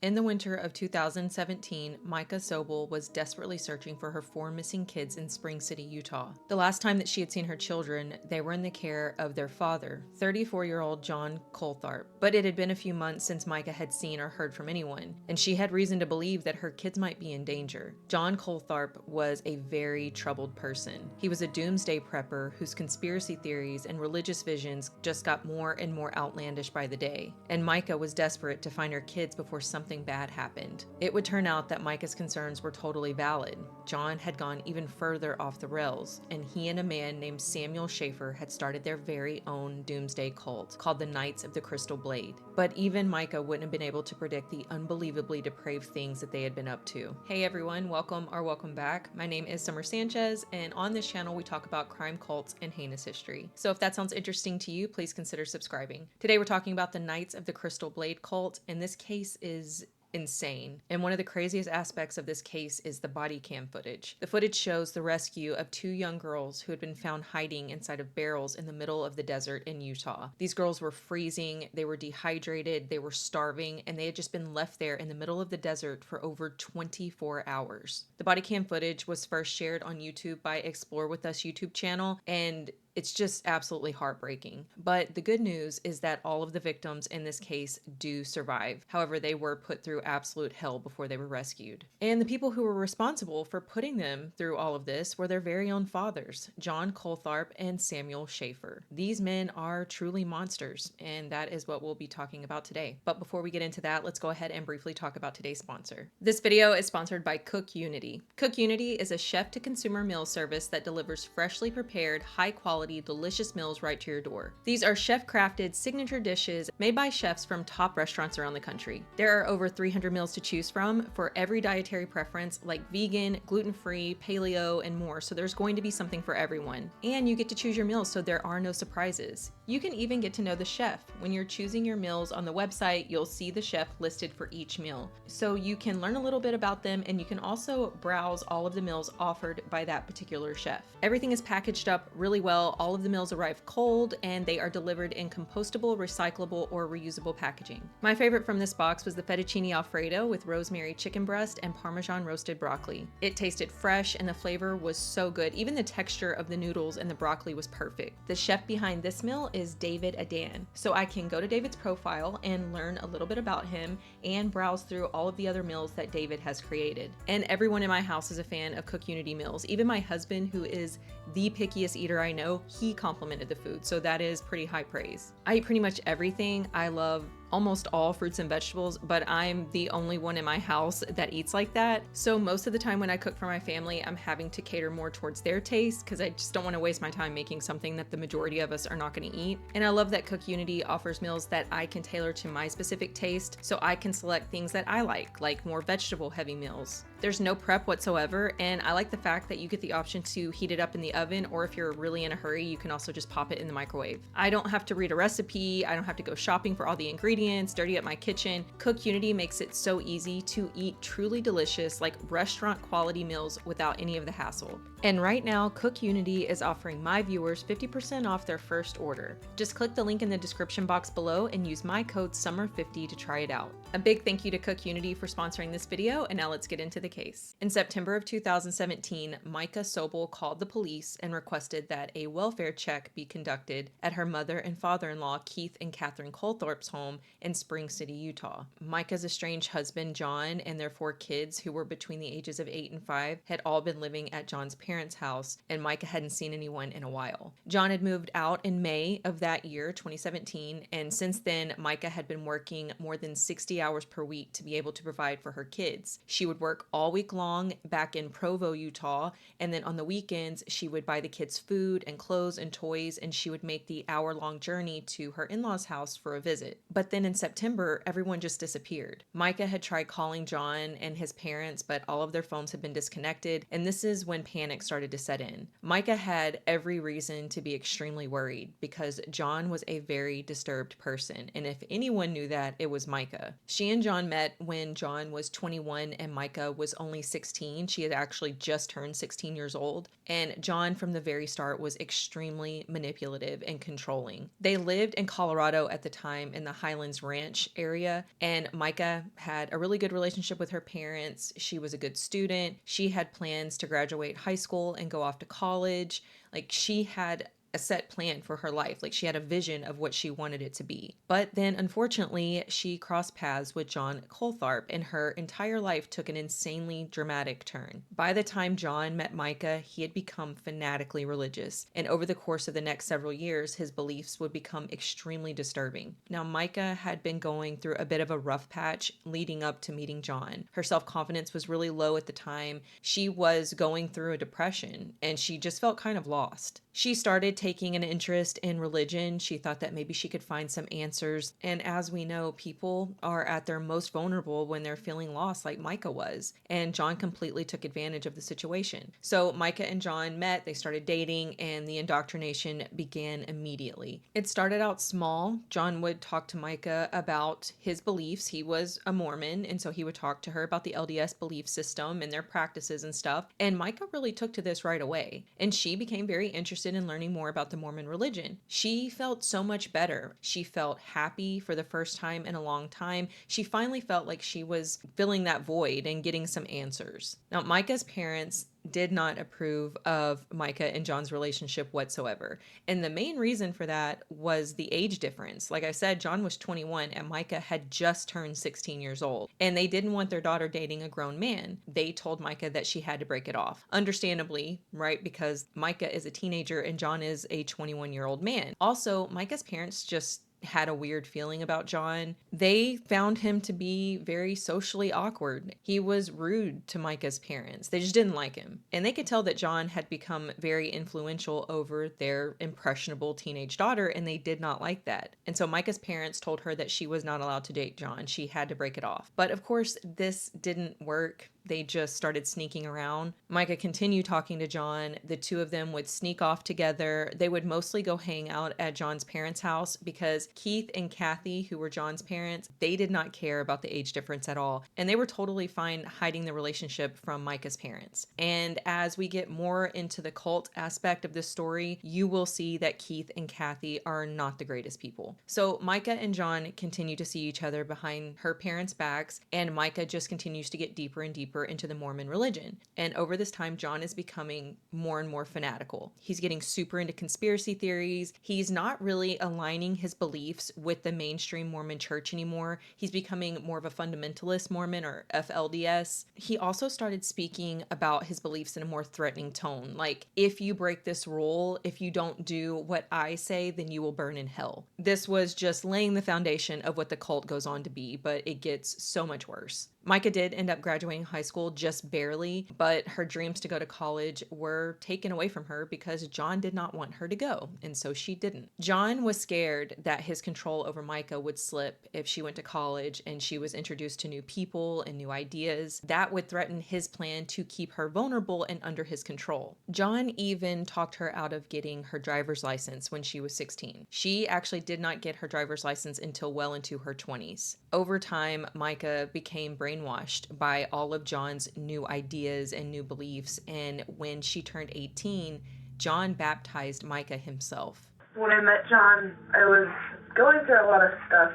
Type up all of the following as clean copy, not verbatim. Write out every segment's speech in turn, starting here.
In the winter of 2017, Micah Sobel was desperately searching for her 4 missing kids in Spring City, Utah. The last time that she had seen her children, they were in the care of their father, 34-year-old John Coltharp. But it had been a few months since Micah had seen or heard from anyone, and she had reason to believe that her kids might be in danger. John Coltharp was a very troubled person. He was a doomsday prepper whose conspiracy theories and religious visions just got more and more outlandish by the day, and Micah was desperate to find her kids before something bad happened. It would turn out that Micah's concerns were totally valid. John had gone even further off the rails, and he and a man named Samuel Schaefer had started their very own doomsday cult called the Knights of the Crystal Blade. But even Micah wouldn't have been able to predict the unbelievably depraved things that they had been up to. Hey everyone, welcome or welcome back. My name is Summer Sanchez, and on this channel we talk about crime cults and heinous history. So if that sounds interesting to you, please consider subscribing. Today we're talking about the Knights of the Crystal Blade cult, and this case is insane. And one of the craziest aspects of this case is the body cam footage. The footage shows the rescue of 2 young girls who had been found hiding inside of barrels in the middle of the desert in Utah. These girls were freezing, they were dehydrated, they were starving, and they had just been left there in the middle of the desert for over 24 hours. The body cam footage was first shared on YouTube by Explore With Us YouTube channel, and it's just absolutely heartbreaking. But the good news is that all of the victims in this case do survive. However, they were put through absolute hell before they were rescued. And the people who were responsible for putting them through all of this were their very own fathers, John Coltharp and Samuel Schaefer. These men are truly monsters, and that is what we'll be talking about today. But before we get into that, let's go ahead and briefly talk about today's sponsor. This video is sponsored by Cook Unity. Cook Unity is a chef-to-consumer meal service that delivers freshly prepared, high-quality, delicious meals right to your door. These are chef-crafted signature dishes made by chefs from top restaurants around the country. There are over 300 meals to choose from for every dietary preference, like vegan, gluten-free, paleo, and more, so there's going to be something for everyone. And you get to choose your meals, so there are no surprises. You can even get to know the chef. When you're choosing your meals on the website, you'll see the chef listed for each meal. So you can learn a little bit about them, and you can also browse all of the meals offered by that particular chef. Everything is packaged up really well. All of the meals arrive cold, and they are delivered in compostable, recyclable, or reusable packaging. My favorite from this box was the fettuccine alfredo with rosemary chicken breast and Parmesan roasted broccoli. It tasted fresh, and the flavor was so good. Even the texture of the noodles and the broccoli was perfect. The chef behind this meal is David Adan. So I can go to David's profile and learn a little bit about him and browse through all of the other meals that David has created. And everyone in my house is a fan of Cook Unity meals. Even my husband, who is the pickiest eater I know, he complimented the food, so that is pretty high praise. I eat pretty much everything. I love almost all fruits and vegetables, but I'm the only one in my house that eats like that. So most of the time when I cook for my family, I'm having to cater more towards their taste because I just don't want to waste my time making something that the majority of us are not going to eat. And I love that Cook Unity offers meals that I can tailor to my specific taste, so I can select things that I like more vegetable heavy meals. There's no prep whatsoever, and I like the fact that you get the option to heat it up in the oven, or if you're really in a hurry, you can also just pop it in the microwave. I don't have to read a recipe, I don't have to go shopping for all the ingredients, dirty up my kitchen. Cook Unity makes it so easy to eat truly delicious, like restaurant quality meals without any of the hassle. And right now, Cook Unity is offering my viewers 50% off their first order. Just click the link in the description box below and use my code SUMMER50 to try it out. A big thank you to Cook Unity for sponsoring this video, and now let's get into the case. In September of 2017, Micah Sobel called the police and requested that a welfare check be conducted at her mother and father-in-law, Keith and Catherine Coltharp's home in Spring City, Utah. Micah's estranged husband, John, and their 4 kids, who were between the ages of 8 and 5, had all been living at John's parents' house, and Micah hadn't seen anyone in a while. John had moved out in May of that year, 2017, and since then, Micah had been working more than 60 hours per week to be able to provide for her kids. She would work all week long back in Provo, Utah, and then on the weekends, she would buy the kids food and clothes and toys, and she would make the hour-long journey to her in-laws' house for a visit. But then in September, everyone just disappeared. Micah had tried calling John and his parents, but all of their phones had been disconnected, and this is when panic panic started to set in. Micah had every reason to be extremely worried because John was a very disturbed person, and if anyone knew that, it was Micah. She and John met when John was 21 and Micah was only 16. She had actually just turned 16 years old, and John from the very start was extremely manipulative and controlling. They lived in Colorado at the time in the Highlands Ranch area, and Micah had a really good relationship with her parents. She was a good student. She had plans to graduate high school and go off to college. Like, she had a set plan for her life. Like, she had a vision of what she wanted it to be. But then unfortunately, she crossed paths with John Coltharp and her entire life took an insanely dramatic turn. By the time John met Micah, he had become fanatically religious. And over the course of the next several years, his beliefs would become extremely disturbing. Now, Micah had been going through a bit of a rough patch leading up to meeting John. Her self-confidence was really low at the time. She was going through a depression and she just felt kind of lost. She started taking an interest in religion. She thought that maybe she could find some answers. And as we know, people are at their most vulnerable when they're feeling lost, like Micah was. And John completely took advantage of the situation. So Micah and John met, they started dating, and the indoctrination began immediately. It started out small. John would talk to Micah about his beliefs. He was a Mormon, and so he would talk to her about the LDS belief system and their practices and stuff. And Micah really took to this right away. And she became very interested in learning more about the Mormon religion. She felt so much better. She felt happy for the first time in a long time. She finally felt like she was filling that void and getting some answers. Now, Micah's parents did not approve of Micah and John's relationship whatsoever. And the main reason for that was the age difference. Like I said, John was 21 and Micah had just turned 16 years old. And they didn't want their daughter dating a grown man. They told Micah that she had to break it off. Understandably, right? Because Micah is a teenager and John is a 21-year-old man. Also, Micah's parents just had a weird feeling about John. They found him to be very socially awkward. He was rude to Micah's parents. They just didn't like him. And they could tell that John had become very influential over their impressionable teenage daughter, and they did not like that. And so Micah's parents told her that she was not allowed to date John. She had to break it off. But of course, this didn't work. They just started sneaking around. Micah continued talking to John. The two of them would sneak off together. They would mostly go hang out at John's parents' house because Keith and Kathy, who were John's parents, they did not care about the age difference at all. And they were totally fine hiding the relationship from Micah's parents. And as we get more into the cult aspect of this story, you will see that Keith and Kathy are not the greatest people. So Micah and John continue to see each other behind her parents' backs, and Micah just continues to get deeper and deeper into the Mormon religion. And over this time, John is becoming more and more fanatical. He's getting super into conspiracy theories. He's not really aligning his beliefs with the mainstream Mormon church anymore. He's becoming more of a fundamentalist Mormon, or FLDS. He also started speaking about his beliefs in a more threatening tone. Like, if you break this rule, if you don't do what I say, then you will burn in hell. This was just laying the foundation of what the cult goes on to be, but it gets so much worse. Micah did end up graduating high school just barely, but her dreams to go to college were taken away from her because John did not want her to go, and so she didn't. John was scared that his control over Micah would slip if she went to college and she was introduced to new people and new ideas. That would threaten his plan to keep her vulnerable and under his control. John even talked her out of getting her driver's license when she was 16. She actually did not get her driver's license until well into her 20s. Over time, Micah became brainwashed by all of John's new ideas and new beliefs, and when she turned 18, John baptized Micah himself. When I met John, I was going through a lot of stuff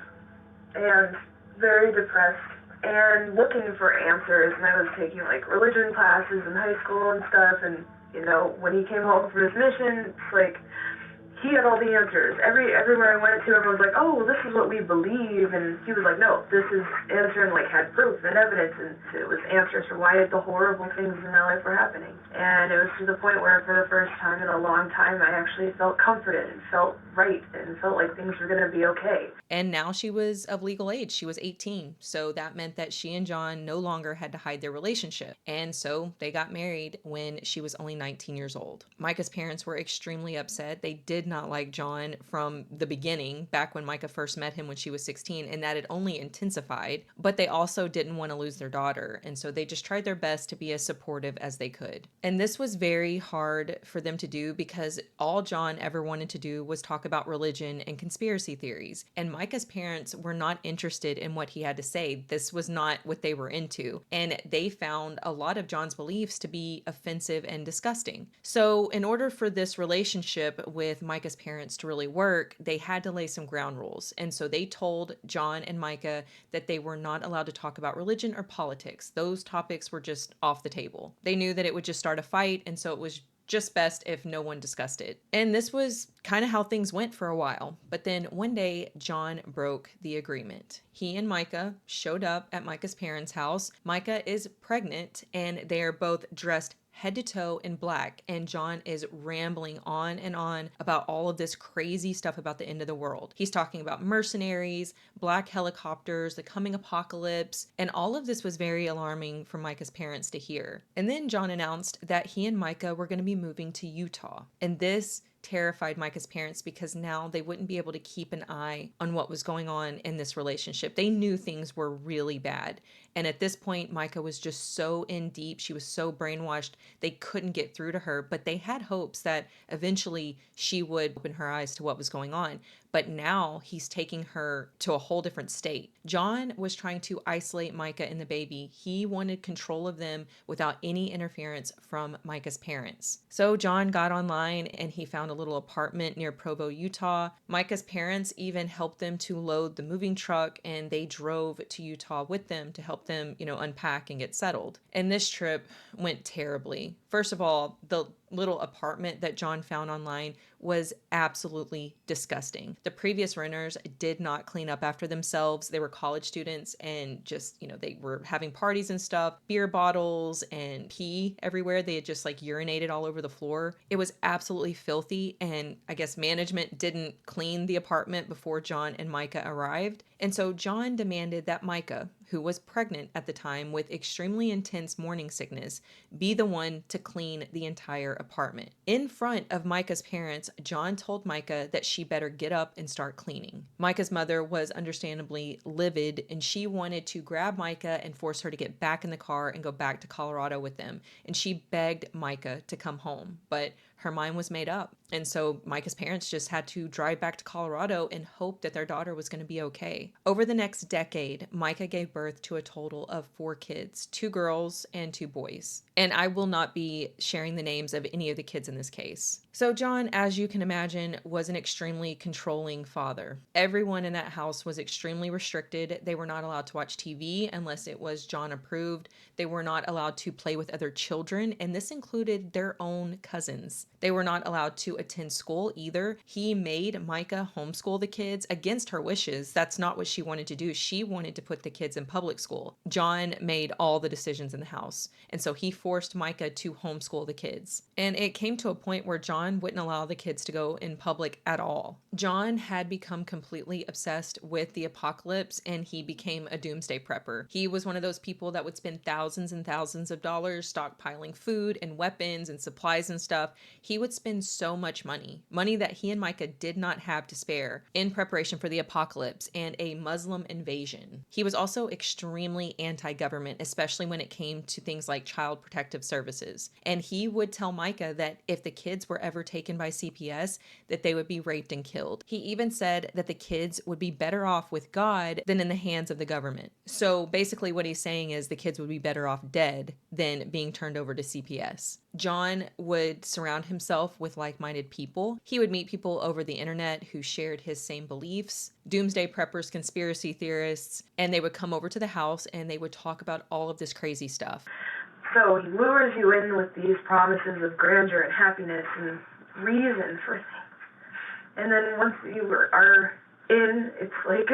and very depressed and looking for answers, and I was taking like religion classes in high school and stuff, and you know, when he came home from his mission, it's like he had all the answers. Everywhere I went to, everyone was like, oh, well, this is what we believe, and he was like, no, this is answer, and like had proof and evidence, and it was answers for why the horrible things in my life were happening. And it was to the point where for the first time in a long time, I actually felt comforted and felt right and felt like things were going to be okay. And now she was of legal age. She was 18. So that meant that she and John no longer had to hide their relationship. And so they got married when she was only 19 years old. Micah's parents were extremely upset. They did not like John from the beginning, back when Micah first met him when she was 16, and that had only intensified, but they also didn't want to lose their daughter, and so they just tried their best to be as supportive as they could. And this was very hard for them to do because all John ever wanted to do was talk about religion and conspiracy theories, and Micah's parents were not interested in what he had to say. This was not what they were into, and they found a lot of John's beliefs to be offensive and disgusting. So in order for this relationship with Micah's parents to really work, they had to lay some ground rules. And so they told John and Micah that they were not allowed to talk about religion or politics. Those topics were just off the table. They knew that it would just start a fight, and so it was just best if no one discussed it. And this was kind of how things went for a while. But then one day, John broke the agreement. He and Micah showed up at Micah's parents' house. Micah is pregnant, and they are both dressed head to toe in black, and John is rambling on and on about all of this crazy stuff about the end of the world. He's talking about mercenaries, black helicopters, the coming apocalypse, and all of this was very alarming for Micah's parents to hear. And then John announced that he and Micah were going to be moving to Utah, and this terrified Micah's parents because now they wouldn't be able to keep an eye on what was going on in this relationship. They knew things were really bad. And at this point, Micah was just so in deep. She was so brainwashed. They couldn't get through to her, but they had hopes that eventually she would open her eyes to what was going on. But now he's taking her to a whole different state. John was trying to isolate Micah and the baby. He wanted control of them without any interference from Micah's parents. So John got online and he found a little apartment near Provo, Utah. Micah's parents even helped them to load the moving truck, and they drove to Utah with them to help them, unpack and get settled. And this trip went terribly. First of all, the little apartment that John found online was absolutely disgusting. The previous renters did not clean up after themselves. They were college students and just, they were having parties and stuff, beer bottles and pee everywhere. They had just urinated all over the floor. It was absolutely filthy, and I guess management didn't clean the apartment before John and Micah arrived. And so John demanded that Micah, who was pregnant at the time with extremely intense morning sickness, be the one to clean the entire apartment. In front of Micah's parents, John told Micah that she better get up and start cleaning. Micah's mother was understandably livid, and she wanted to grab Micah and force her to get back in the car and go back to Colorado with them. And she begged Micah to come home, but her mind was made up. And so Micah's parents just had to drive back to Colorado and hope that their daughter was going to be okay. Over the next decade, Micah gave birth to a total of 4 kids, 2 girls and 2 boys. And I will not be sharing the names of any of the kids in this case. So John, as you can imagine, was an extremely controlling father. Everyone in that house was extremely restricted. They were not allowed to watch TV unless it was John approved. They were not allowed to play with other children, and this included their own cousins. They were not allowed to attend school either. He made Micah homeschool the kids against her wishes. That's not what she wanted to do. She wanted to put the kids in public school. John made all the decisions in the house, and so he forced Micah to homeschool the kids. And it came to a point where John wouldn't allow the kids to go in public at all. John had become completely obsessed with the apocalypse, and he became a doomsday prepper. He was one of those people that would spend thousands and thousands of dollars stockpiling food and weapons and supplies and stuff. He would spend so much money that he and Micah did not have to spare, in preparation for the apocalypse and a Muslim invasion. He was also extremely anti-government, especially when it came to things like child protective services. And he would tell Micah that if the kids were ever taken by CPS, that they would be raped and killed. He even said that the kids would be better off with God than in the hands of the government. So basically what he's saying is the kids would be better off dead than being turned over to CPS. John would surround himself with like-minded people. He would meet people over the internet who shared his same beliefs, doomsday preppers, conspiracy theorists, and they would come over to the house and they would talk about all of this crazy stuff. So he lures you in with these promises of grandeur and happiness and reason for things. And then once you are in, it's like,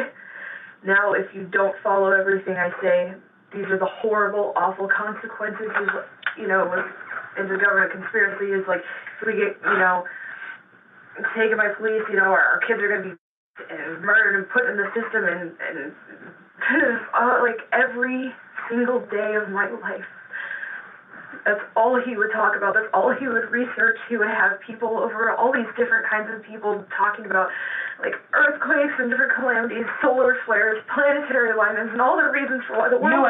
now if you don't follow everything I say, these are the horrible, awful consequences. With into government conspiracy is like, if we get, taken by police, our kids are going to be murdered and put in the system, and like every single day of my life, That's all he would talk about. That's all he would research. He would have people over, all these different kinds of people talking about like earthquakes and different calamities, solar flares, planetary alignments, and all the reasons for why the world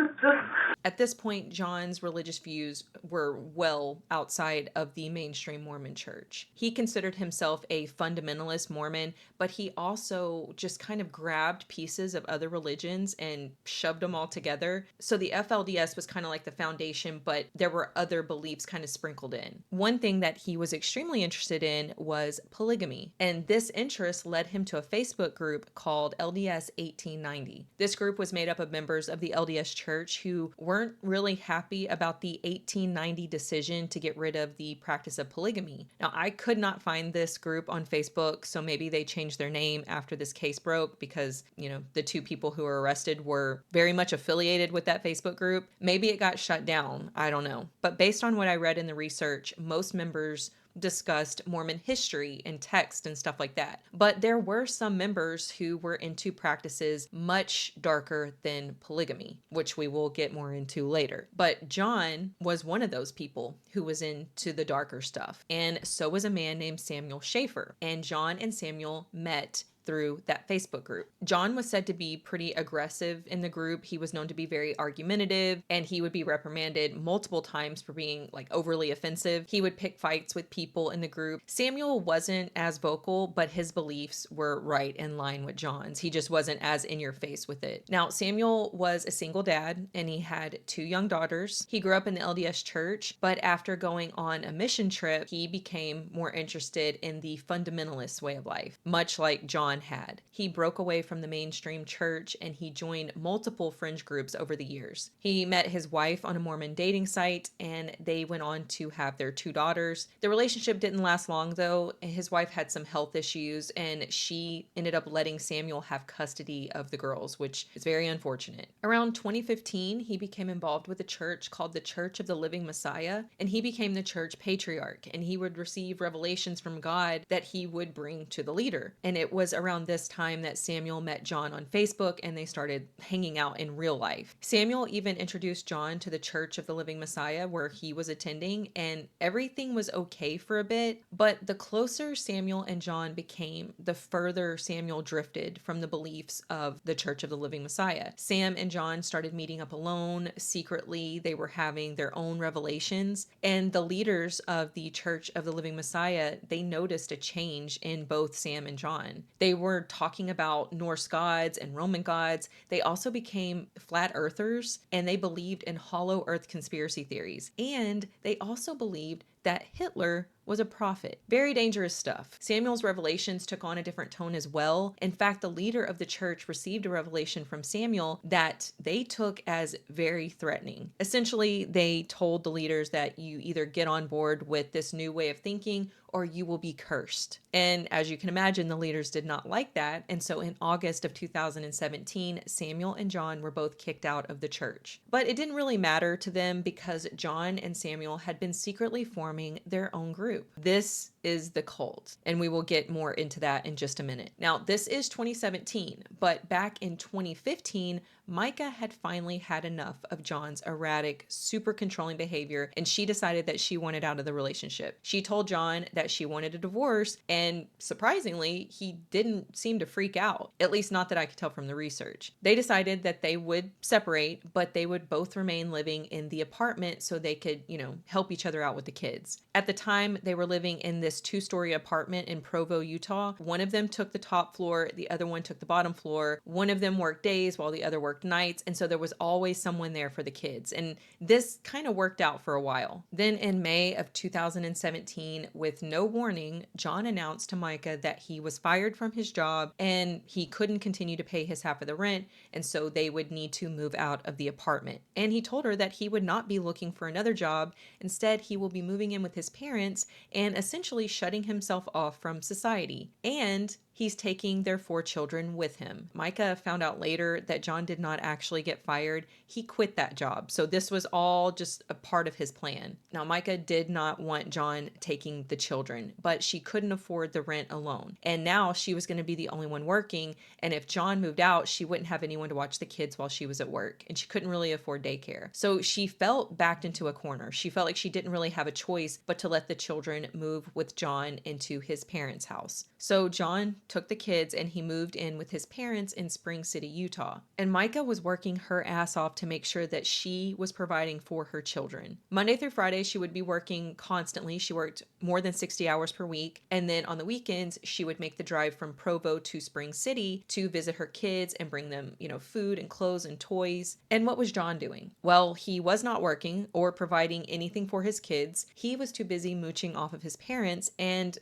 is just. At this point, John's religious views were well outside of the mainstream Mormon church. He considered himself a fundamentalist Mormon, but he also just kind of grabbed pieces of other religions and shoved them all together. So the FLDS was kind of like the foundation, but there were other beliefs kind of sprinkled in. One thing that he was extremely interested in was polygamy, and this interest led him to a Facebook group called LDS 1890. This group was made up of members of the LDS church who weren't really happy about the 1890 decision to get rid of the practice of polygamy. Now, I could not find this group on Facebook, so maybe they changed their name after this case broke because, the two people who were arrested were very much affiliated with that Facebook group. Maybe it got shut down. I don't know. But based on what I read in the research, most members discussed Mormon history and text and stuff like that. But there were some members who were into practices much darker than polygamy, which we will get more into later. But John was one of those people who was into the darker stuff. And so was a man named Samuel Schaefer. And John and Samuel met through that Facebook group. John was said to be pretty aggressive in the group. He was known to be very argumentative, and he would be reprimanded multiple times for being overly offensive. He would pick fights with people in the group. Samuel wasn't as vocal, but his beliefs were right in line with John's. He just wasn't as in your face with it. Now, Samuel was a single dad, and he had 2 young daughters. He grew up in the LDS church, but after going on a mission trip, he became more interested in the fundamentalist way of life, much like John had. He broke away from the mainstream church and he joined multiple fringe groups over the years. He met his wife on a Mormon dating site and they went on to have their 2 daughters. The relationship didn't last long though. His wife had some health issues and she ended up letting Samuel have custody of the girls, which is very unfortunate. Around 2015, he became involved with a church called the Church of the Living Messiah, and he became the church patriarch, and he would receive revelations from God that he would bring to the leader. And it was around this time that Samuel met John on Facebook and they started hanging out in real life. Samuel even introduced John to the Church of the Living Messiah where he was attending, and everything was okay for a bit, but the closer Samuel and John became, the further Samuel drifted from the beliefs of the Church of the Living Messiah. Sam and John started meeting up alone secretly. They were having their own revelations, and the leaders of the Church of the Living Messiah, they noticed a change in both Sam and John. They were talking about Norse gods and Roman gods. They also became flat earthers, and they believed in hollow earth conspiracy theories. And they also believed that Hitler was a prophet. Very dangerous stuff. Samuel's revelations took on a different tone as well. In fact, the leader of the church received a revelation from Samuel that they took as very threatening. Essentially, they told the leaders that you either get on board with this new way of thinking or you will be cursed. And as you can imagine, the leaders did not like that. And so in August of 2017, Samuel and John were both kicked out of the church. But it didn't really matter to them because John and Samuel had been secretly forming their own group. This is the cult, and we will get more into that in just a minute. Now, this is 2017, but back in 2015, Micah had finally had enough of John's erratic, super controlling behavior, and she decided that she wanted out of the relationship. She told John that she wanted a divorce, and surprisingly, he didn't seem to freak out, at least not that I could tell from the research. They decided that they would separate, but they would both remain living in the apartment so they could, help each other out with the kids. At the time, they were living in this 2-story apartment in Provo, Utah. One of them took the top floor, the other one took the bottom floor. One of them worked days while the other worked nights, and so there was always someone there for the kids. And this kind of worked out for a while. Then in May of 2017, with no warning, John announced to Micah that he was fired from his job and he couldn't continue to pay his half of the rent, and so they would need to move out of the apartment. And he told her that he would not be looking for another job. Instead, he will be moving in with his parents and essentially shutting himself off from society. And he's taking their 4 children with him. Micah found out later that John did not actually get fired. He quit that job. So this was all just a part of his plan. Now, Micah did not want John taking the children, but she couldn't afford the rent alone. And now she was going to be the only one working. And if John moved out, she wouldn't have anyone to watch the kids while she was at work. And she couldn't really afford daycare. So she felt backed into a corner. She felt like she didn't really have a choice but to let the children move with John into his parents' house. So John took the kids and he moved in with his parents in Spring City, Utah. And Micah was working her ass off to make sure that she was providing for her children. Monday through Friday, she would be working constantly. She worked more than 60 hours per week. And then on the weekends, she would make the drive from Provo to Spring City to visit her kids and bring them, food and clothes and toys. And what was John doing? Well, he was not working or providing anything for his kids. He was too busy mooching off of his parents and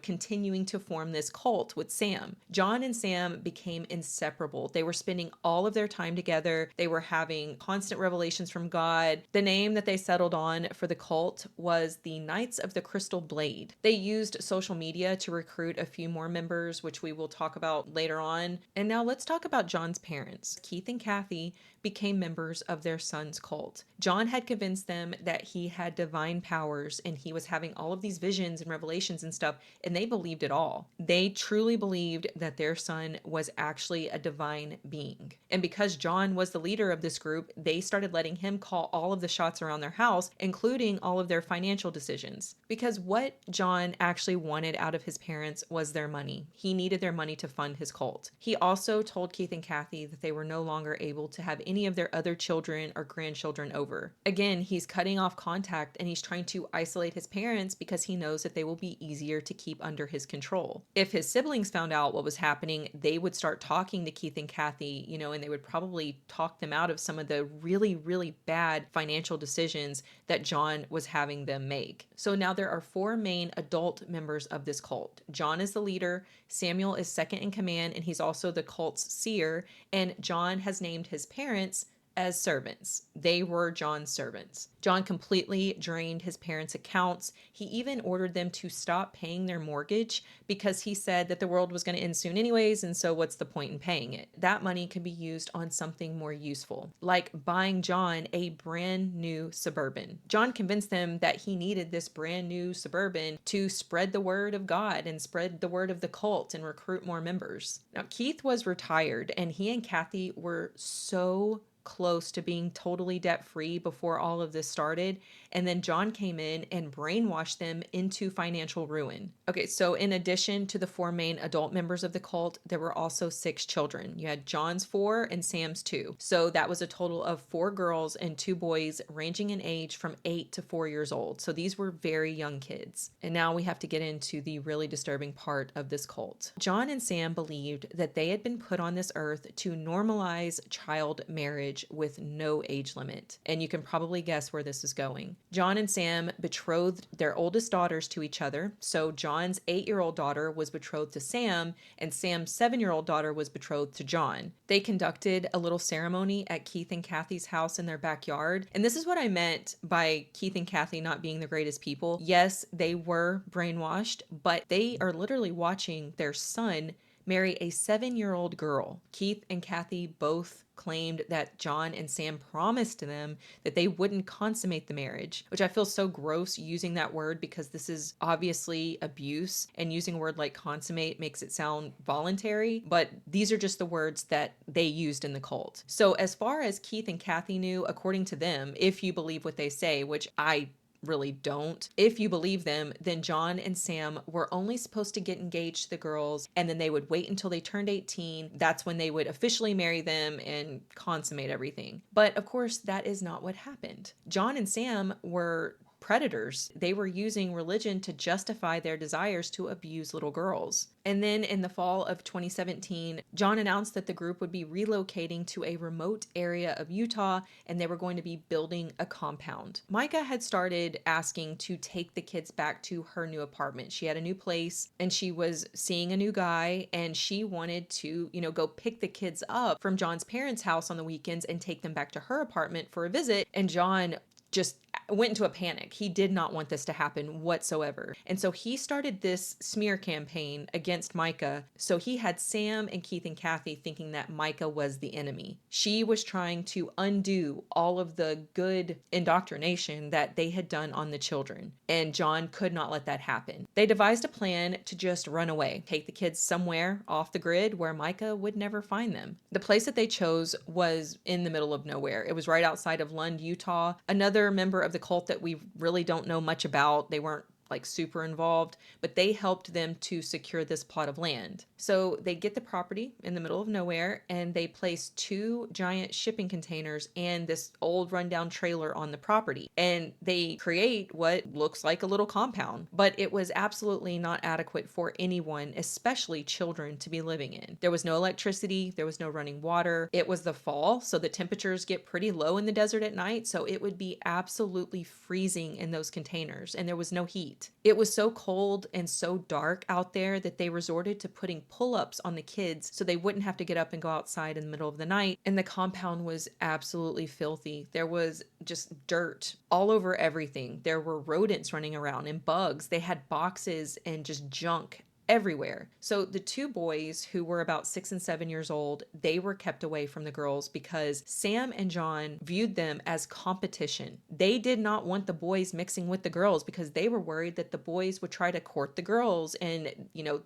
continuing to form this cult with Sam. John and Sam became inseparable. They were spending all of their time together. They were having constant revelations from God. The name that they settled on for the cult was the Knights of the Crystal Blade. They used social media to recruit a few more members, which we will talk about later on. And now let's talk about John's parents. Keith and Kathy became members of their son's cult. John had convinced them that he had divine powers and he was having all of these visions and revelations and stuff, and they believed it all. They truly believed that their son was actually a divine being. And because John was the leader of this group, they started letting him call all of the shots around their house, including all of their financial decisions. Because what John actually wanted out of his parents was their money. He needed their money to fund his cult. He also told Keith and Kathy that they were no longer able to have any of their other children or grandchildren over. Again, he's cutting off contact and he's trying to isolate his parents because he knows that they will be easier to keep under his control. If his siblings found out what was happening, they would start talking to Keith and Kathy, and they would probably talk them out of some of the really, really bad financial decisions that John was having them make. So now there are 4 main adult members of this cult. John is the leader, Samuel is second in command, and he's also the cult's seer, and John has named his parents as servants. They were John's servants. John completely drained his parents' accounts. He even ordered them to stop paying their mortgage because he said that the world was going to end soon anyways, and so what's the point in paying it? That money could be used on something more useful, like buying John a brand new Suburban. John convinced them that he needed this brand new Suburban to spread the word of God and spread the word of the cult and recruit more members. Now, Keith was retired, and he and Kathy were so close to being totally debt free before all of this started. And then John came in and brainwashed them into financial ruin. Okay, so in addition to the 4 main adult members of the cult, there were also 6 children. You had John's 4 and Sam's 2. So that was a total of 4 girls and 2 boys ranging in age from 8 to 4 years old. So these were very young kids. And now we have to get into the really disturbing part of this cult. John and Sam believed that they had been put on this earth to normalize child marriage with no age limit. And you can probably guess where this is going. John and Sam betrothed their oldest daughters to each other. So John's 8-year-old daughter was betrothed to Sam, and Sam's 7-year-old daughter was betrothed to John. They conducted a little ceremony at Keith and Kathy's house in their backyard. And this is what I meant by Keith and Kathy not being the greatest people. Yes, they were brainwashed, but they are literally watching their son marry a 7-year-old girl. Keith and Kathy both claimed that John and Sam promised to them that they wouldn't consummate the marriage, which I feel so gross using that word because this is obviously abuse, and using a word like consummate makes it sound voluntary, but these are just the words that they used in the cult. So as far as Keith and Kathy knew, according to them, if you believe what they say, which I really don't. If you believe them, then John and Sam were only supposed to get engaged to the girls, and then they would wait until they turned 18. That's when they would officially marry them and consummate everything. But of course, that is not what happened. John and Sam were predators. They were using religion to justify their desires to abuse little girls. And then in the fall of 2017, John announced that the group would be relocating to a remote area of Utah, and they were going to be building a compound. Micah had started asking to take the kids back to her new apartment. She had a new place and she was seeing a new guy, and she wanted to, go pick the kids up from John's parents' house on the weekends and take them back to her apartment for a visit. And John just went into a panic. He did not want this to happen whatsoever. And so he started this smear campaign against Micah. So he had Sam and Keith and Kathy thinking that Micah was the enemy. She was trying to undo all of the good indoctrination that they had done on the children. And John could not let that happen. They devised a plan to just run away, take the kids somewhere off the grid where Micah would never find them. The place that they chose was in the middle of nowhere. It was right outside of Lund, Utah. Another member of the cult that we really don't know much about. They weren't like super involved, but they helped them to secure this plot of land. So they get the property in the middle of nowhere and they place 2 giant shipping containers and this old rundown trailer on the property. And they create what looks like a little compound, but it was absolutely not adequate for anyone, especially children, to be living in. There was no electricity, there was no running water. It was the fall, so the temperatures get pretty low in the desert at night, so it would be absolutely freezing in those containers, and there was no heat. It was so cold and so dark out there that they resorted to putting pull-ups on the kids so they wouldn't have to get up and go outside in the middle of the night. And the compound was absolutely filthy. There was just dirt all over everything. There were rodents running around and bugs. They had boxes and just junk everywhere. So the 2 boys, who were about 6 and 7 years old, they were kept away from the girls because Sam and John viewed them as competition. They did not want the boys mixing with the girls because they were worried that the boys would try to court the girls. And,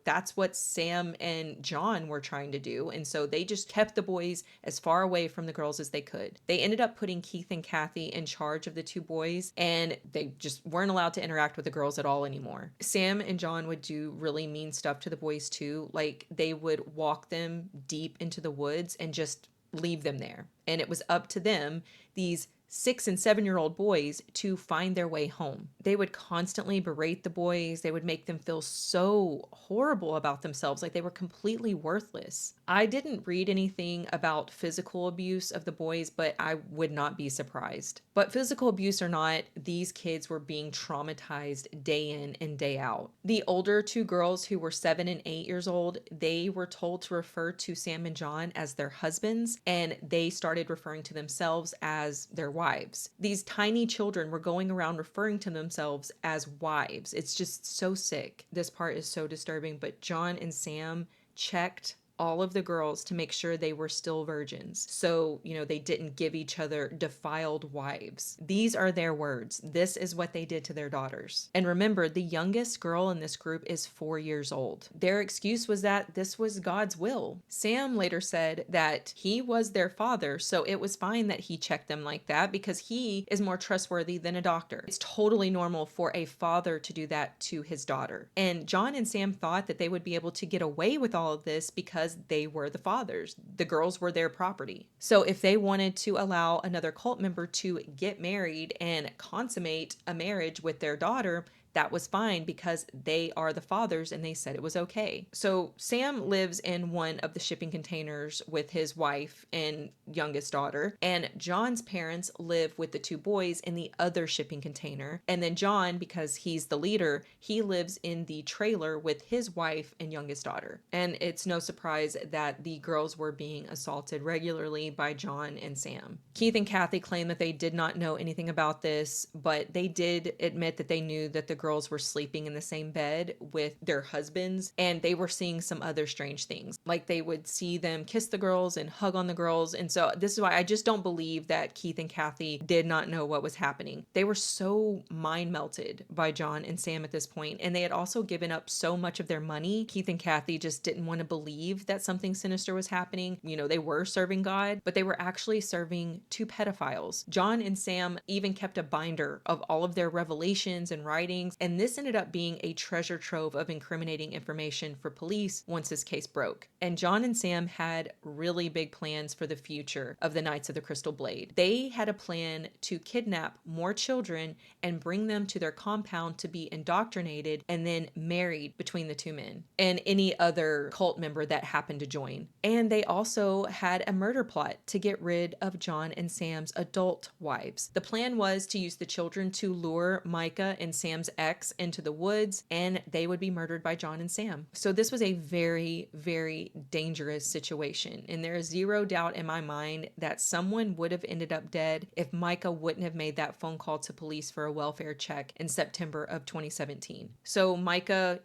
that's what Sam and John were trying to do. And so they just kept the boys as far away from the girls as they could. They ended up putting Keith and Kathy in charge of the 2 boys, and they just weren't allowed to interact with the girls at all anymore. Sam and John would do really mean stuff to the boys too. Like they would walk them deep into the woods and just leave them there. And it was up to them, these 6 and 7-year-old boys, to find their way home. They would constantly berate the boys. They would make them feel so horrible about themselves, like they were completely worthless. I didn't read anything about physical abuse of the boys, but I would not be surprised. But physical abuse or not, these kids were being traumatized day in and day out. The older 2 girls, who were 7 and 8 years old, they were told to refer to Sam and John as their husbands, and they started referring to themselves as their wives. These tiny children were going around referring to themselves as wives. It's just so sick. This part is so disturbing, but John and Sam checked all of the girls to make sure they were still virgins. So, they didn't give each other defiled wives. These are their words. This is what they did to their daughters. And remember, the youngest girl in this group is 4 years old. Their excuse was that this was God's will. Sam later said that he was their father, so it was fine that he checked them like that because he is more trustworthy than a doctor. It's totally normal for a father to do that to his daughter. And John and Sam thought that they would be able to get away with all of this because they were the fathers. The girls were their property. So if they wanted to allow another cult member to get married and consummate a marriage with their daughter, that was fine because they are the fathers and they said it was okay. So Sam lives in one of the shipping containers with his wife and youngest daughter, and John's parents live with the 2 boys in the other shipping container. And then John, because he's the leader, he lives in the trailer with his wife and youngest daughter. And it's no surprise that the girls were being assaulted regularly by John and Sam. Keith and Kathy claim that they did not know anything about this, but they did admit that they knew that the girls were sleeping in the same bed with their husbands, and they were seeing some other strange things. Like they would see them kiss the girls and hug on the girls. And so this is why I just don't believe that Keith and Kathy did not know what was happening. They were so mind melted by John and Sam at this point, and they had also given up so much of their money. Keith and Kathy just didn't want to believe that something sinister was happening. They were serving God, but they were actually serving 2 pedophiles. John and Sam even kept a binder of all of their revelations and writings, and this ended up being a treasure trove of incriminating information for police once this case broke. And John and Sam had really big plans for the future of the Knights of the Crystal Blade. They had a plan to kidnap more children and bring them to their compound to be indoctrinated and then married between the 2 men and any other cult member that happened to join. And they also had a murder plot to get rid of John and Sam's adult wives. The plan was to use the children to lure Micah and Sam's ex into the woods, and they would be murdered by John and Sam. So this was a very, very dangerous situation. And there is zero doubt in my mind that someone would have ended up dead if Micah wouldn't have made that phone call to police for a welfare check in September of 2017. So Micah,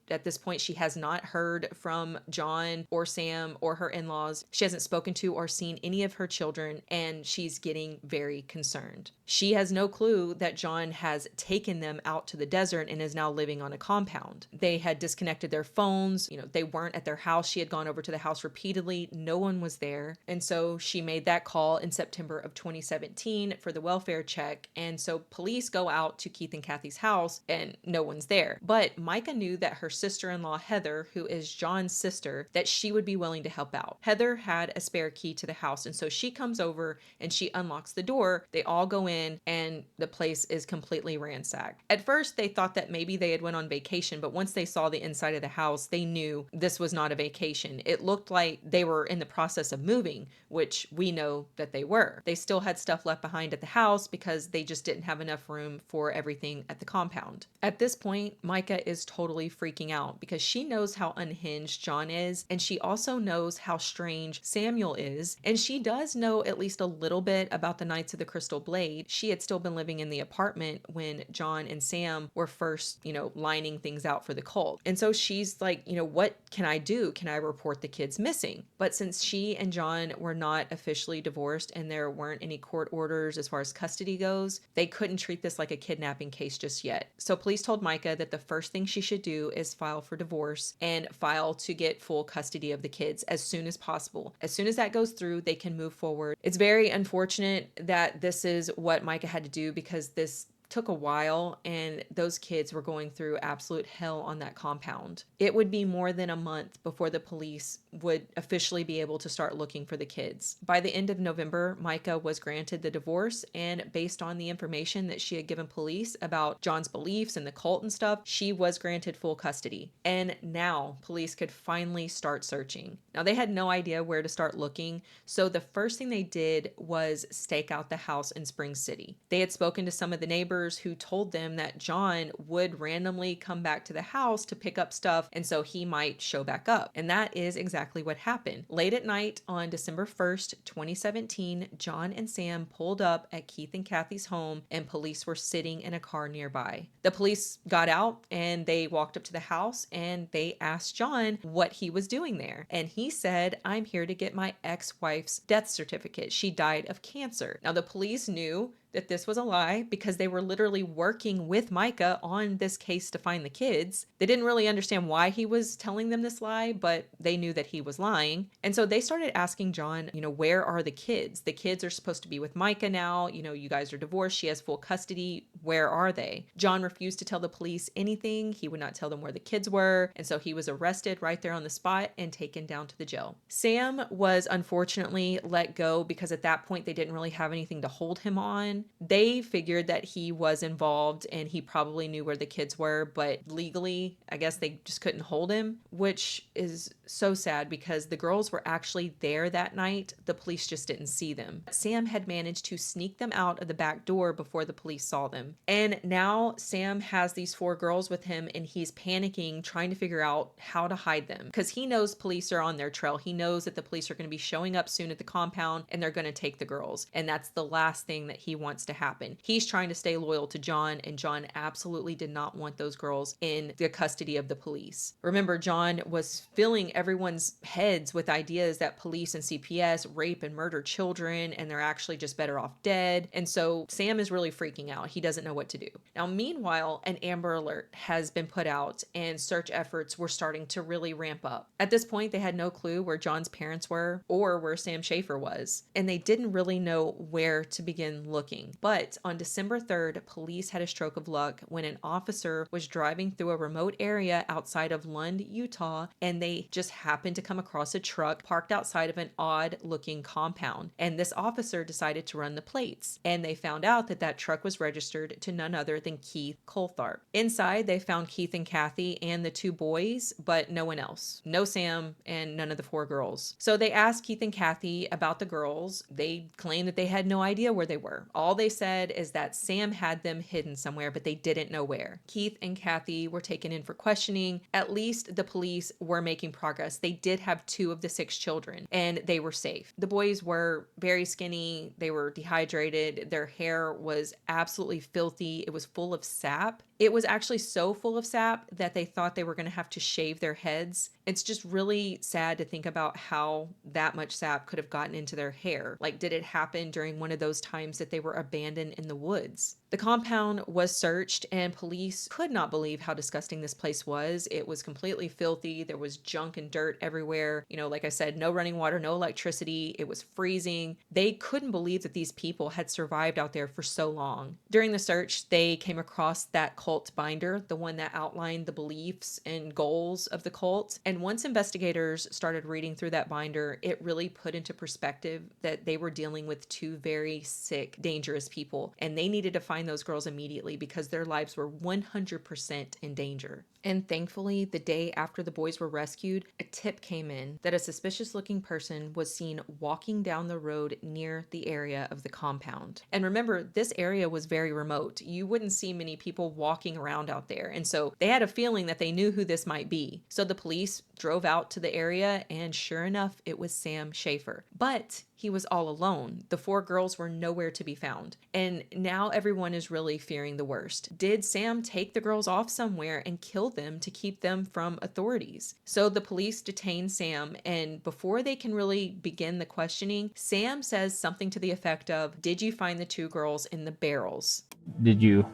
at this point, she has not heard from John or Sam or her in-laws. She hasn't spoken to or seen any of her children, and she's getting very concerned. She has no clue that John has taken them out to the desert and is now living on a compound. They had disconnected their phones. They weren't at their house. She had gone over to the house repeatedly. No one was there. And so she made that call in September of 2017 for the welfare check. And so police go out to Keith and Kathy's house and no one's there. But Micah knew that her sister-in-law, Heather, who is John's sister, that she would be willing to help out. Heather had a spare key to the house. And so she comes over and she unlocks the door. They all go in and the place is completely ransacked. At first, they thought that maybe they had went on vacation, but once they saw the inside of the house, they knew this was not a vacation. It looked like they were in the process of moving, which we know that they were. They still had stuff left behind at the house because they just didn't have enough room for everything at the compound. At this point, Micah is totally freaking out because she knows how unhinged John is, and she also knows how strange Samuel is, and she does know at least a little bit about the Knights of the Crystal Blade. She had still been living in the apartment when John and Sam were first, lining things out for the cult. And so she's like, what can I do? Can I report the kids missing? But since she and John were not officially divorced and there weren't any court orders as far as custody goes, they couldn't treat this like a kidnapping case just yet. So police told Micah that the first thing she should do is file for divorce and file to get full custody of the kids as soon as possible. As soon as that goes through, they can move forward. It's very unfortunate that this is what Micah had to do because this took a while and those kids were going through absolute hell on that compound. It would be more than a month before the police would officially be able to start looking for the kids. By the end of November, Micah was granted the divorce, and based on the information that she had given police about John's beliefs and the cult and stuff, she was granted full custody. And now police could finally start searching. Now they had no idea where to start looking, so the first thing they did was stake out the house in Spring City. They had spoken to some of the neighbors who told them that John would randomly come back to the house to pick up stuff, and so he might show back up. And that is exactly what happened. Late at night on December 1st, 2017, John and Sam pulled up at Keith and Kathy's home, and police were sitting in a car nearby. The police got out and they walked up to the house and they asked John what he was doing there. And he said, "I'm here to get my ex-wife's death certificate. She died of cancer." Now the police knew that this was a lie because they were literally working with Micah on this case to find the kids. They didn't really understand why he was telling them this lie, but they knew that he was lying. And so they started asking John, where are the kids? The kids are supposed to be with Micah now. You guys are divorced. She has full custody. Where are they? John refused to tell the police anything. He would not tell them where the kids were. And so he was arrested right there on the spot and taken down to the jail. Sam was unfortunately let go because at that point they didn't really have anything to hold him on. They figured that he was involved and he probably knew where the kids were, but legally, I guess they just couldn't hold him, which is so sad because the girls were actually there that night. The police just didn't see them. Sam had managed to sneak them out of the back door before the police saw them. And now Sam has these 4 girls with him and he's panicking, trying to figure out how to hide them because he knows police are on their trail. He knows that the police are going to be showing up soon at the compound and they're going to take the girls. And that's the last thing that he wants to happen. He's trying to stay loyal to John, and John absolutely did not want those girls in the custody of the police. Remember, John was filling everyone's heads with ideas that police and CPS rape and murder children and they're actually just better off dead. And so Sam is really freaking out. He doesn't know what to do. Now, meanwhile, an Amber Alert has been put out and search efforts were starting to really ramp up. At this point, they had no clue where John's parents were or where Sam Schaefer was, and they didn't really know where to begin looking. But on December 3rd, police had a stroke of luck when an officer was driving through a remote area outside of Lund, Utah, and they just happened to come across a truck parked outside of an odd-looking compound. And this officer decided to run the plates, and they found out that that truck was registered to none other than Keith Coltharp. Inside, they found Keith and Kathy and the 2 boys, but no one else. No Sam and none of the 4 girls. So they asked Keith and Kathy about the girls. They claimed that they had no idea where they were. All All they said is that Sam had them hidden somewhere, but they didn't know where. Keith and Kathy were taken in for questioning. At least the police were making progress. They did have 2 of the 6 children, and they were safe. The boys were very skinny. They were dehydrated. Their hair was absolutely filthy. It was full of sap. It was actually so full of sap that they thought they were going to have to shave their heads. It's just really sad to think about how that much sap could have gotten into their hair. Like, did it happen during one of those times that they were abandoned in the woods? The compound was searched, and police could not believe how disgusting this place was. It was completely filthy. There was junk and dirt everywhere. You know, like I said, no running water, no electricity. It was freezing. They couldn't believe that these people had survived out there for so long. During the search, they came across that cult binder, the one that outlined the beliefs and goals of the cult. And once investigators started reading through that binder, it really put into perspective that they were dealing with 2 very sick, dangerous people, and they needed to find those girls immediately because their lives were 100% in danger. And thankfully, the day after the boys were rescued, a tip came in that a suspicious-looking person was seen walking down the road near the area of the compound. And remember, this area was very remote. You wouldn't see many people walking around out there. And so they had a feeling that they knew who this might be. So the police drove out to the area, and sure enough, it was Sam Schaefer. But he was all alone. The 4 girls were nowhere to be found. And now everyone is really fearing the worst. Did Sam take the girls off somewhere and kill them to keep them from authorities? So the police detain Sam, and before they can really begin the questioning, Sam says something to the effect of, "Did you find the 2 girls in the barrels?" Did you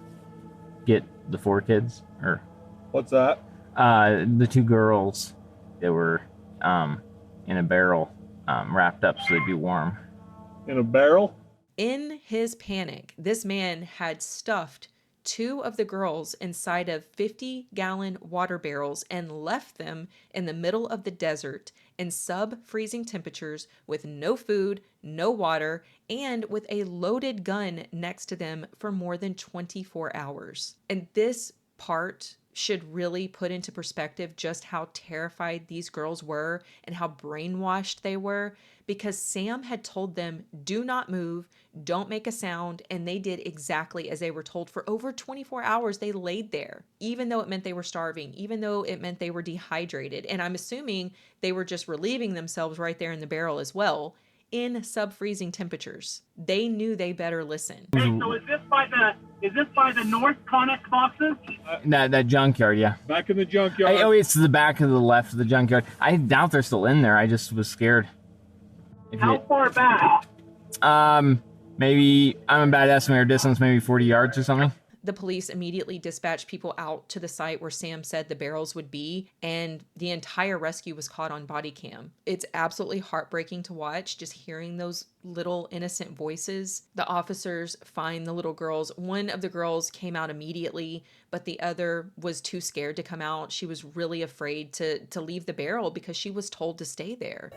get the 4 kids? Or What's that? the 2 girls that were in a barrel, wrapped up so they'd be warm. In a barrel? In his panic, this man had stuffed 2 of the girls inside of 50-gallon water barrels and left them in the middle of the desert in sub-freezing temperatures with no food, no water, and with a loaded gun next to them for more than 24 hours. And this part should really put into perspective just how terrified these girls were and how brainwashed they were, because Sam had told them, do not move, don't make a sound, and they did exactly as they were told. For over 24 hours, they laid there, even though it meant they were starving, even though it meant they were dehydrated. And I'm assuming they were just relieving themselves right there in the barrel as well, in sub-freezing temperatures. They knew they better listen. Hey, so is this by the North Connex boxes? That junkyard, yeah. Back in the junkyard. It's the back of the left of the junkyard. I doubt they're still in there. I just was scared. How far back? Maybe, I'm a bad estimator distance, maybe 40 yards or something. The police immediately dispatched people out to the site where Sam said the barrels would be, and the entire rescue was caught on body cam. It's absolutely heartbreaking to watch, just hearing those little innocent voices. The officers find the little girls. One of the girls came out immediately, but the other was too scared to come out. She was really afraid to leave the barrel because she was told to stay there.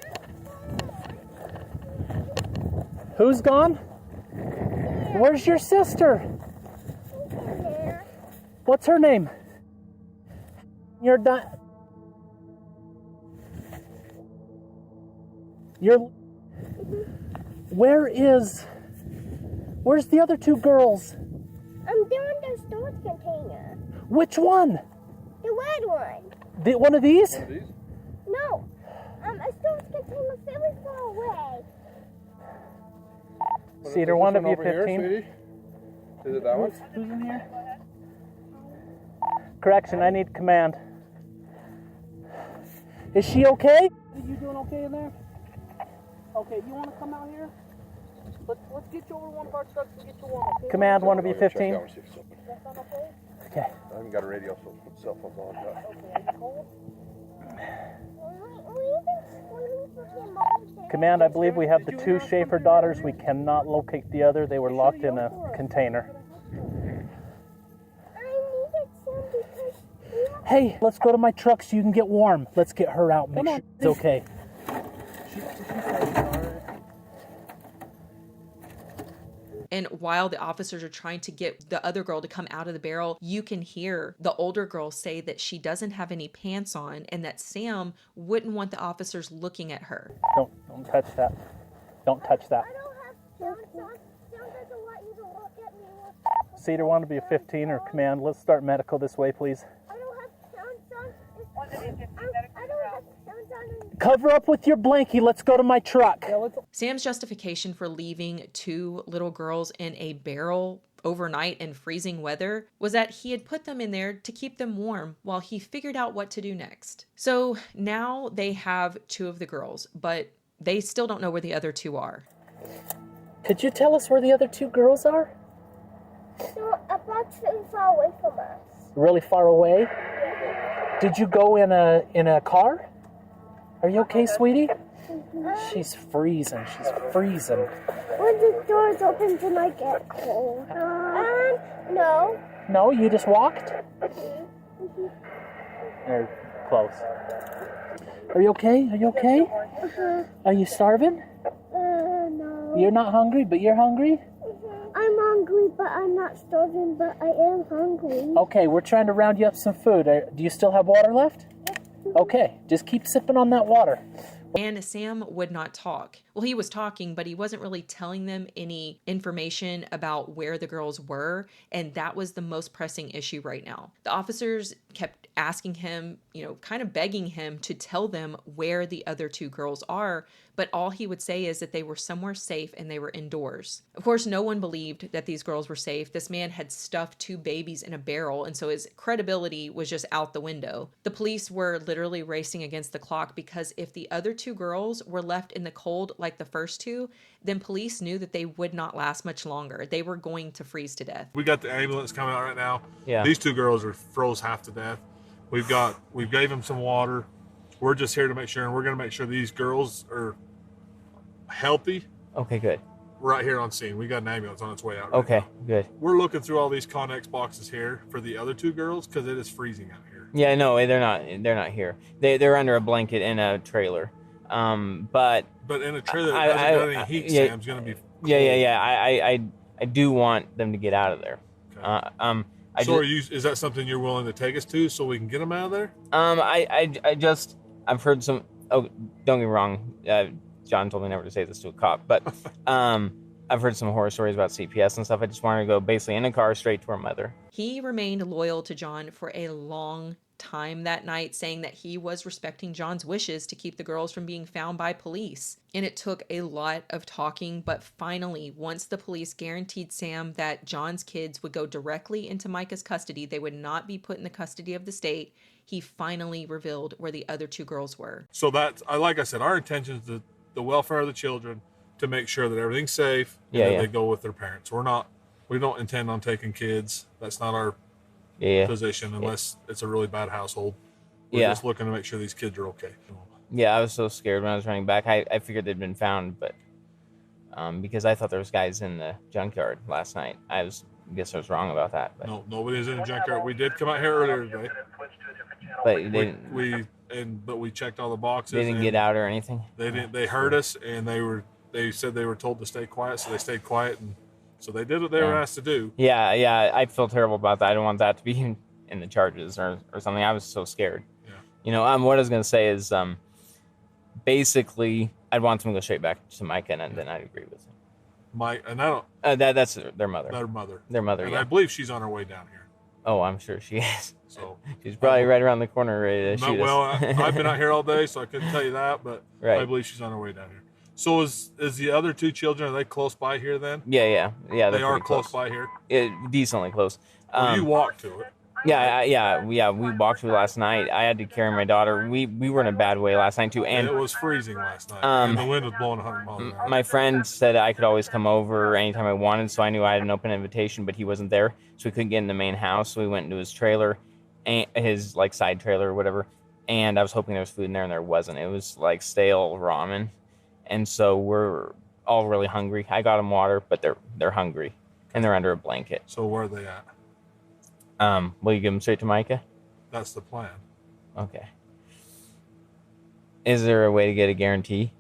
Who's gone? Where's your sister? What's her name? You're Where's the other 2 girls? They're in the storage container. Which one? The red one. One of these? No. A storage container very far away. Cedar, one of you 15. Here, is it that one? Who's in here? Correction, I need command. Is she okay? Are you doing okay in there? Okay, you want to come out here? Let's get you over one of our trucks and get you warm. Okay? Command, one of you 15. That sound okay? Okay. I haven't got a radio, so put cell phones on. Okay, are you cold? Command, I believe we have the 2 Schaefer daughters. We cannot locate the other. They were locked in a container. Hey, let's go to my truck so you can get warm. Let's get her out. Make sure it's okay. And while the officers are trying to get the other girl to come out of the barrel, you can hear the older girl say that she doesn't have any pants on and that Sam wouldn't want the officers looking at her. Don't touch that. Don't touch that. I don't have John doesn't want you to proceed or want to be a 15 or command? Let's start medical this way, please. I don't have sounds on. I don't have sounds on. Cover up with your blankie. Let's go to my truck. Sam's justification for leaving 2 little girls in a barrel overnight in freezing weather was that he had put them in there to keep them warm while he figured out what to do next. So now they have 2 of the girls, but they still don't know where the other 2 are. Could you tell us where the other 2 girls are? They're about to far away from us. Really far away? Did you go in a car? Are you okay, sweetie? She's freezing. She's freezing. When the doors open, then I get cold. No. No, you just walked? They're close. Are you okay? Are you okay? Are you starving? No. You're not hungry, but you're hungry? I'm hungry, but I'm not starving, but I am hungry. Okay, we're trying to round you up some food. Do you still have water left? Okay, just keep sipping on that water. And Sam would not talk. Well, he was talking, but he wasn't really telling them any information about where the girls were. And that was the most pressing issue right now. The officers kept asking him, kind of begging him to tell them where the other 2 girls are. But all he would say is that they were somewhere safe and they were indoors. Of course, no one believed that these girls were safe. This man had stuffed 2 babies in a barrel, and so his credibility was just out the window. The police were literally racing against the clock because if the other 2 girls were left in the cold like the first 2, then police knew that they would not last much longer. They were going to freeze to death. We got the ambulance coming out right now. Yeah. These 2 girls are froze half to death. We gave them some water. We're just here to make sure, and we're going to make sure these girls are healthy. Okay, good. Right here on scene. We got an ambulance on its way out. Right Okay, now. good. We're looking through all these Connex boxes here for the other 2 girls because it is freezing out here. Yeah, no, they're not here. They're under a blanket in a trailer. But in a trailer that hasn't got any heat, yeah, Sam's going to be cold. Yeah. I do want them to get out of there. Okay. Is that something you're willing to take us to so we can get them out of there? I've heard some. Oh, don't get me wrong. John told me never to say this to a cop, but I've heard some horror stories about CPS and stuff. I just wanted to go basically in a car straight to her mother. He remained loyal to John for a long time that night, saying that he was respecting John's wishes to keep the girls from being found by police. And it took a lot of talking, but finally, once the police guaranteed Sam that John's kids would go directly into Micah's custody, they would not be put in the custody of the state, he finally revealed where the other 2 girls were. So that's, like I said, our intention is the welfare of the children, to make sure that everything's safe and that they go with their parents. We don't intend on taking kids. That's not our position unless it's a really bad household. We're just looking to make sure these kids are okay. Yeah, I was so scared when I was running back. I figured they'd been found, but because I thought there was guys in the junkyard last night. I guess I was wrong about that. But. No, nobody's in the junkyard. We did come out here earlier today. But they didn't. But we checked all the boxes. They didn't get out or anything. They didn't. They heard us, and they said they were told to stay quiet, so they stayed quiet, and so they did what they were asked to do. Yeah. I feel terrible about that. I don't want that to be in the charges or something. I was so scared. Yeah. What I was gonna say is, basically, I'd want them to go straight back to Micah, and then I'd agree with him. And I don't. That's their mother. Their mother. And I believe she's on her way down here. Oh, I'm sure she is. So she's probably right around the corner ready to shoot us. I've been out here all day, so I couldn't tell you that, but I believe she's on her way down here. So is the other 2 children, are they close by here then? Yeah. They are close by here? Decently close. You walked to it. Yeah, we walked to it last night. I had to carry my daughter. We were in a bad way last night too. And it was freezing last night. And the wind was blowing 100 miles an hour. My friend said I could always come over anytime I wanted, so I knew I had an open invitation, but he wasn't there, so we couldn't get in the main house. So we went into his trailer, his side trailer or whatever, and I was hoping there was food in there, and there wasn't. It was like stale ramen. And so we're all really hungry. I got them water, but they're hungry, and they're under a blanket. So where are they at? Will you give them straight to Micah? That's the plan. Okay. Is there a way to get a guarantee?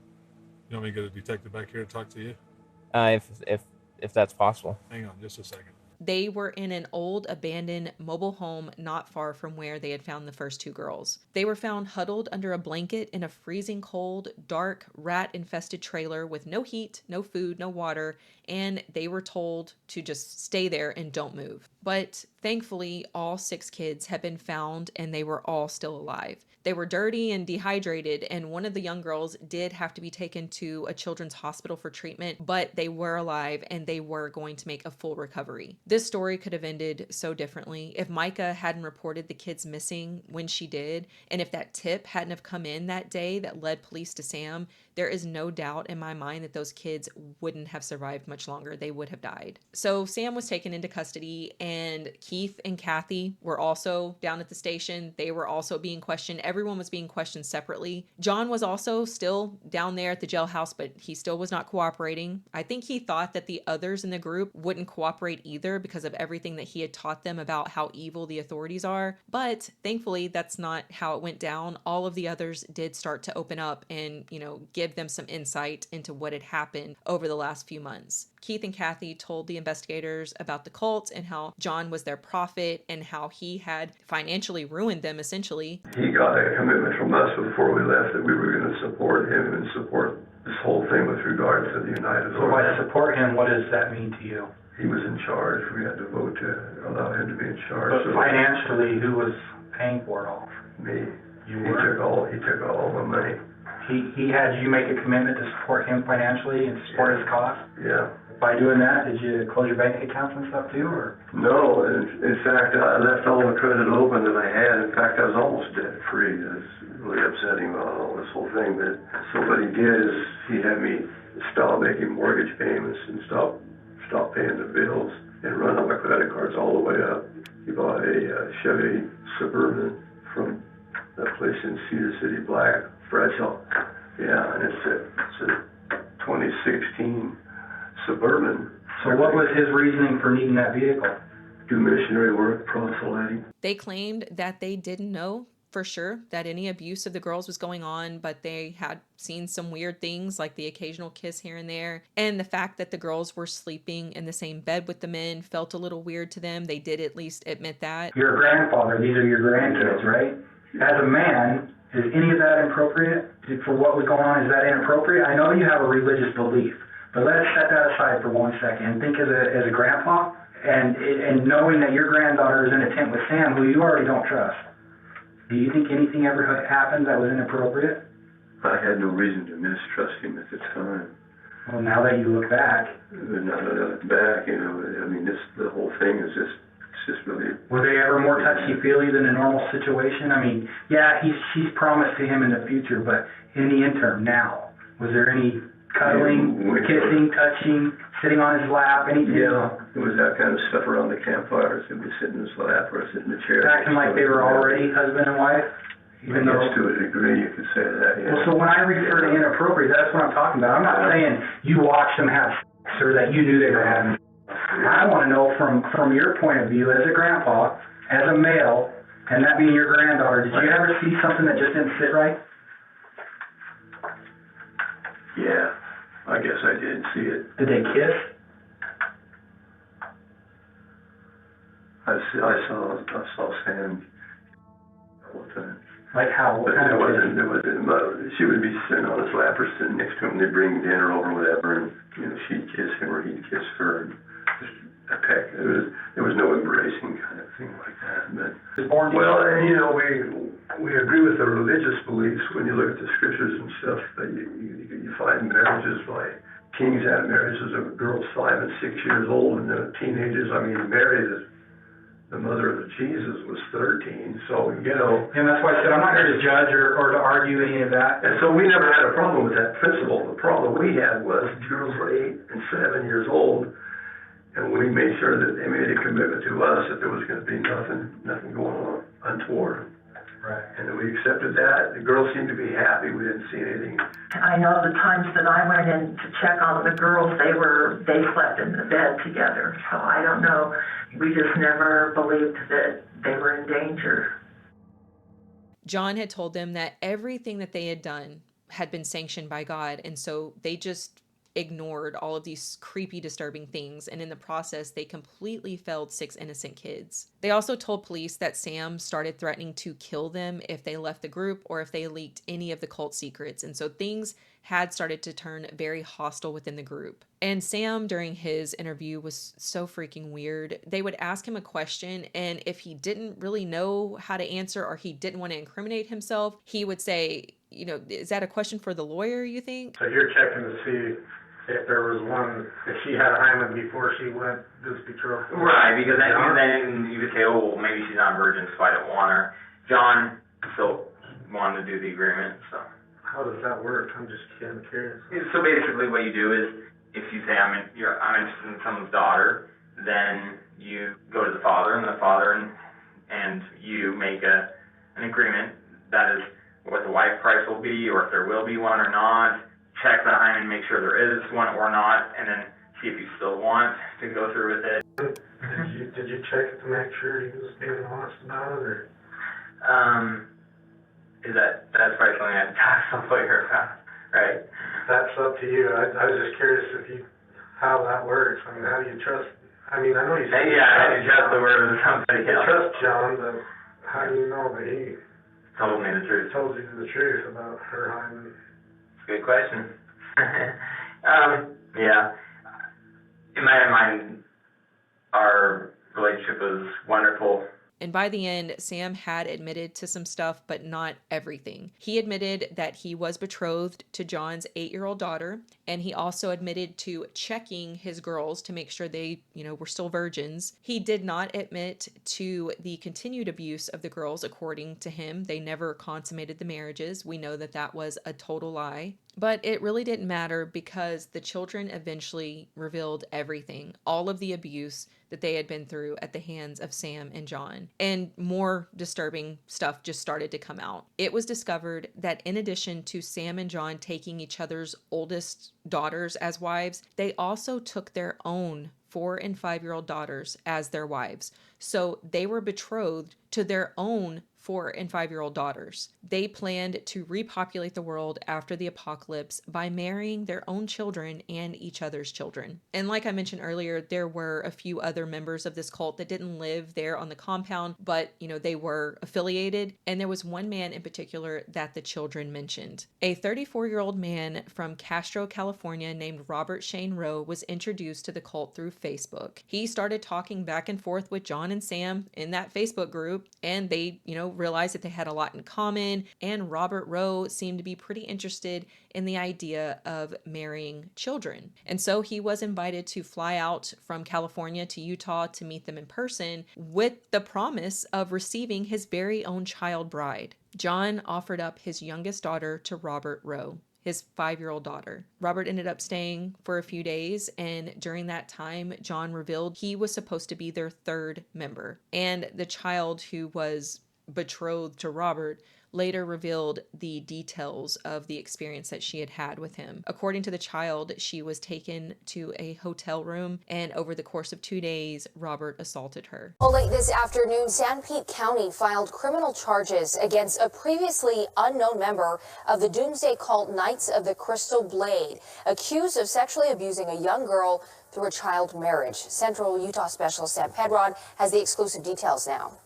You want me to get a detective back here to talk to you? If that's possible. Hang on just a second. They were in an old abandoned mobile home not far from where they had found the first 2 girls. They were found huddled under a blanket in a freezing cold, dark, rat-infested trailer with no heat, no food, no water, and they were told to just stay there and don't move. But thankfully, all 6 kids had been found and they were all still alive. They were dirty and dehydrated, and one of the young girls did have to be taken to a children's hospital for treatment, but they were alive and they were going to make a full recovery. This story could have ended so differently if Micah hadn't reported the kids missing when she did, and if that tip hadn't have come in that day that led police to Sam. There is no doubt in my mind that those kids wouldn't have survived much longer. They would have died. So Sam was taken into custody, and Keith and Kathy were also down at the station. They were also being questioned. Everyone was being questioned separately. John was also still down there at the jailhouse, but he still was not cooperating. I think he thought that the others in the group wouldn't cooperate either because of everything that he had taught them about how evil the authorities are. But thankfully, that's not how it went down. All of the others did start to open up and, give them some insight into what had happened over the last few months. Keith and Kathy told the investigators about the cult and how John was their prophet and how he had financially ruined them, essentially. He got a commitment from us before we left that we were going to support him and support this whole thing with regard to the United So by support him, what does that mean to you? He was in charge. We had to vote to allow him to be in charge. But financially, who was paying for it all? Me. You He were? took all the money. He had you make a commitment to support him financially and support his cause? Yeah. By doing that, did you close your bank accounts and stuff too, or? No, in fact, I left all the credit open that I had. In fact, I was almost debt free. It's really upsetting about all this whole thing. But so what he did is he had me stop making mortgage payments and stop paying the bills and run all my credit cards all the way up. He bought a Chevy Suburban from that place in Cedar City, Black, Bradshaw. Yeah, and it's a 2016 Suburban. So what was his reasoning for needing that vehicle? Do missionary work, proselyting. They claimed that they didn't know for sure that any abuse of the girls was going on, but they had seen some weird things like the occasional kiss here and there. And the fact that the girls were sleeping in the same bed with the men felt a little weird to them. They did at least admit that. You're a grandfather. These are your grandkids, right? As a man, is any of that inappropriate? For what was going on, is that inappropriate? I know you have a religious belief, but let's set that aside for 1 second and think as a grandpa and knowing that your granddaughter is in a tent with Sam, who you already don't trust. Do you think anything ever happened that was inappropriate? I had no reason to mistrust him at the time. Well, now that you look back. Now that I look back, I mean, the whole thing is just really... Were they ever more touchy-feely than a normal situation? I mean, yeah, she's promised to him in the future, but in the interim now, was there any cuddling, kissing, touching, sitting on his lap, anything? Yeah, there was that kind of stuff around the campfires. He'd be sitting in his lap or sitting in the chair. Acting like they were already husband and wife? Even though, to a degree, you could say that, yeah. Well, so when I refer to inappropriate, that's what I'm talking about. I'm not saying you watched them have sex or that you knew they were having sex. I want to know from your point of view as a grandpa, as a male, and that being your granddaughter, did you ever see something that just didn't sit right? Yeah, I guess I did see it. Did they kiss? I saw Sam all the time. Like how? What kind of kiss? She would be sitting on his lap or sitting next to him. They'd bring dinner over or whatever, and she'd kiss him or he'd kiss her. And just a peck. There was no embracing kind of thing like that. But, well, we agree with the religious beliefs when you look at the scriptures and stuff. That you find marriages by kings had marriages of girls 5 and 6 years old and teenagers. I mean, Mary, the mother of Jesus, was 13. So and that's why I said I'm not here to judge or to argue any of that. And so we never had a problem with that principle. The problem we had was girls were 8 and 7 years old. And we made sure that they made a commitment to us that there was going to be nothing going on untoward. Right. And then we accepted that. The girls seemed to be happy. We didn't see anything. I know the times that I went in to check on the girls, they slept in the bed together. So I don't know. We just never believed that they were in danger. John had told them that everything that they had done had been sanctioned by God, and so they just ignored all of these creepy, disturbing things, and in the process, they completely failed 6 innocent kids. They also told police that Sam started threatening to kill them if they left the group or if they leaked any of the cult secrets, and so things had started to turn very hostile within the group. And Sam, during his interview, was so freaking weird. They would ask him a question, and if he didn't really know how to answer or he didn't want to incriminate himself, he would say, you know, is that a question for the lawyer, you think? So you're checking to see if there was one, if she had a hymen before she went this betrothal. Right, because then you could say, oh, well, maybe she's not a virgin, so I don't want her. John still wanted to do the agreement, so. How does that work? I'm just curious. So basically what you do is, if you say, I'm interested in someone's daughter, then you go to the father, and you make an agreement that is what the wife price will be, or if there will be one or not. Check the hymen, make sure there is one or not, and then see if you still want to go through with it. Did you check it to make sure he was being honest about it, or? That's probably something I'd talk to some lawyer about, right? That's up to you. I was just curious how that works. I mean, how do you trust? I mean, I know you said how do you trust the word of somebody else? You trust John, but how do you know that he told me the truth? Told you the truth about her hymen. Good question. Yeah. In my mind, our relationship was wonderful. And by the end, Sam had admitted to some stuff, but not everything. He admitted that he was betrothed to John's 8-year-old daughter, and he also admitted to checking his girls to make sure they, were still virgins. He did not admit to the continued abuse of the girls, according to him. They never consummated the marriages. We know that that was a total lie. But it really didn't matter because the children eventually revealed everything, all of the abuse that they had been through at the hands of Sam and John. And more disturbing stuff just started to come out. It was discovered that in addition to Sam and John taking each other's oldest daughters as wives, they also took their own 4- and 5-year-old daughters as their wives. So they were betrothed to their own 4- and 5-year-old daughters. They planned to repopulate the world after the apocalypse by marrying their own children and each other's children. And like I mentioned earlier, there were a few other members of this cult that didn't live there on the compound, but they were affiliated. And there was one man in particular that the children mentioned. A 34-year-old man from Castro, California named Robert Shane Rowe was introduced to the cult through Facebook. He started talking back and forth with John and Sam in that Facebook group, and they, realized that they had a lot in common, and Robert Rowe seemed to be pretty interested in the idea of marrying children. And so he was invited to fly out from California to Utah to meet them in person with the promise of receiving his very own child bride. John offered up his youngest daughter to Robert Rowe, his 5-year-old daughter. Robert ended up staying for a few days, and during that time, John revealed he was supposed to be their 3rd member. And the child who was betrothed to Robert later revealed the details of the experience that she had had with him. According to the child, she was taken to a hotel room, and over the course of 2 days, Robert assaulted her. Well, late this afternoon, San Pete County filed criminal charges against a previously unknown member of the Doomsday cult Knights of the Crystal Blade, accused of sexually abusing a young girl through a child marriage. Central Utah Specialist Sam Pedron has the exclusive details now.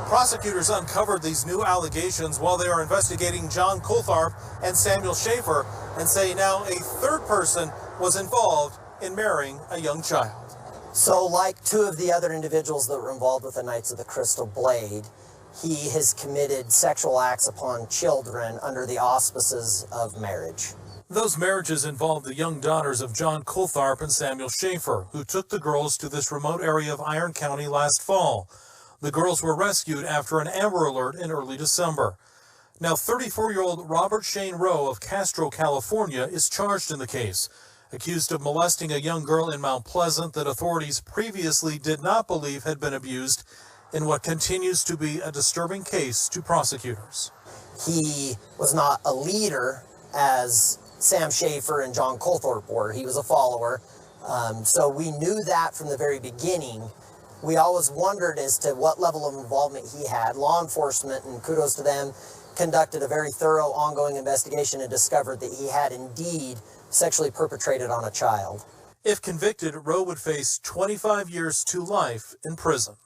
Prosecutors uncovered these new allegations while they are investigating John Coulthard and Samuel Schaefer, and say now a 3rd person was involved in marrying a young child. So like 2 of the other individuals that were involved with the Knights of the Crystal Blade, he has committed sexual acts upon children under the auspices of marriage. Those marriages involved the young daughters of John Coulthard and Samuel Schaefer, who took the girls to this remote area of Iron County last fall. The girls were rescued after an Amber Alert in early December. Now, 34-year-old Robert Shane Rowe of Castro, California, is charged in the case, accused of molesting a young girl in Mount Pleasant that authorities previously did not believe had been abused in what continues to be a disturbing case to prosecutors. He was not a leader as Sam Schaefer and John Coulthard were. He was a follower. So we knew that from the very beginning. We always wondered as to what level of involvement he had. Law enforcement, and kudos to them, conducted a very thorough ongoing investigation and discovered that he had indeed sexually perpetrated on a child. If convicted, Rowe would face 25 years to life in prison.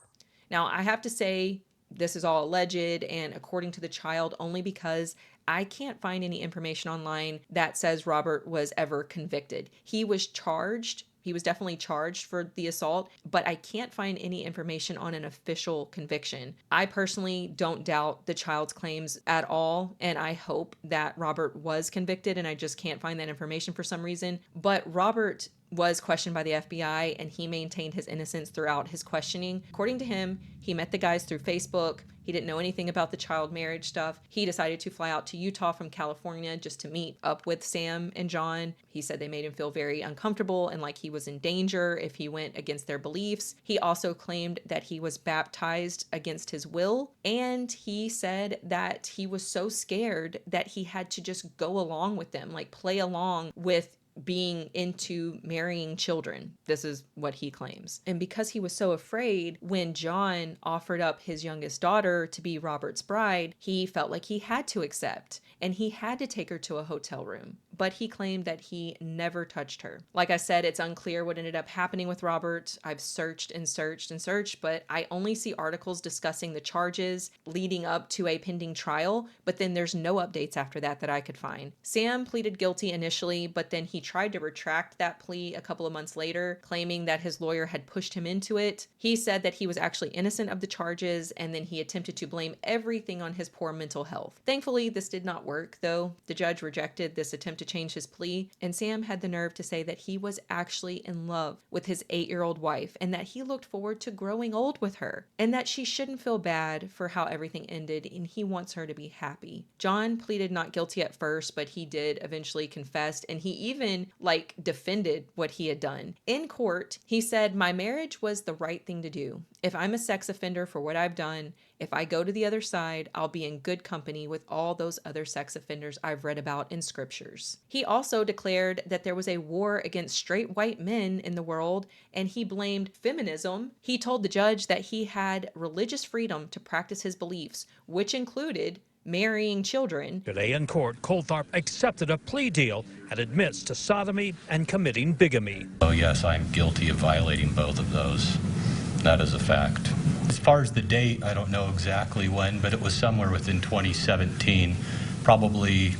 Now, I have to say, this is all alleged and according to the child only because I can't find any information online that says Robert was ever convicted. He was charged. He was definitely charged for the assault, but I can't find any information on an official conviction. I personally don't doubt the child's claims at all, and I hope that Robert was convicted, and I just can't find that information for some reason. But Robert was questioned by the FBI, and he maintained his innocence throughout his questioning. According to him, he met the guys through Facebook. He didn't know anything about the child marriage stuff. He decided to fly out to Utah from California just to meet up with Sam and John. He said they made him feel very uncomfortable and like he was in danger if he went against their beliefs. He also claimed that he was baptized against his will, and he said that he was so scared that he had to just go along with them, like play along with being into marrying children. This is what he claims. And because he was so afraid, when John offered up his youngest daughter to be Robert's bride, he felt like he had to accept, and he had to take her to a hotel room. But he claimed that he never touched her. Like I said, it's unclear what ended up happening with Robert. I've searched and searched and searched, but I only see articles discussing the charges leading up to a pending trial, but then there's no updates after that I could find. Sam pleaded guilty initially, but then he tried to retract that plea a couple of months later, claiming that his lawyer had pushed him into it. He said that he was actually innocent of the charges, and then he attempted to blame everything on his poor mental health. Thankfully, this did not work, though. The judge rejected this attempt to change his plea, and Sam had the nerve to say that he was actually in love with his 8-year-old wife, and that he looked forward to growing old with her, and that she shouldn't feel bad for how everything ended, and he wants her to be happy. John pleaded not guilty at first, but he did eventually confess, and he even defended what he had done. In court, he said, "My marriage was the right thing to do. If I'm a sex offender for what I've done, if I go to the other side, I'll be in good company with all those other sex offenders I've read about in scriptures." He also declared that there was a war against straight white men in the world, and he blamed feminism. He told the judge that he had religious freedom to practice his beliefs, which included marrying children. Today in court, Colthorpe accepted a plea deal and admits to sodomy and committing bigamy. Oh yes, I'm guilty of violating both of those. That is a fact. As far as the date, I don't know exactly when, but it was somewhere within 2017. Probably,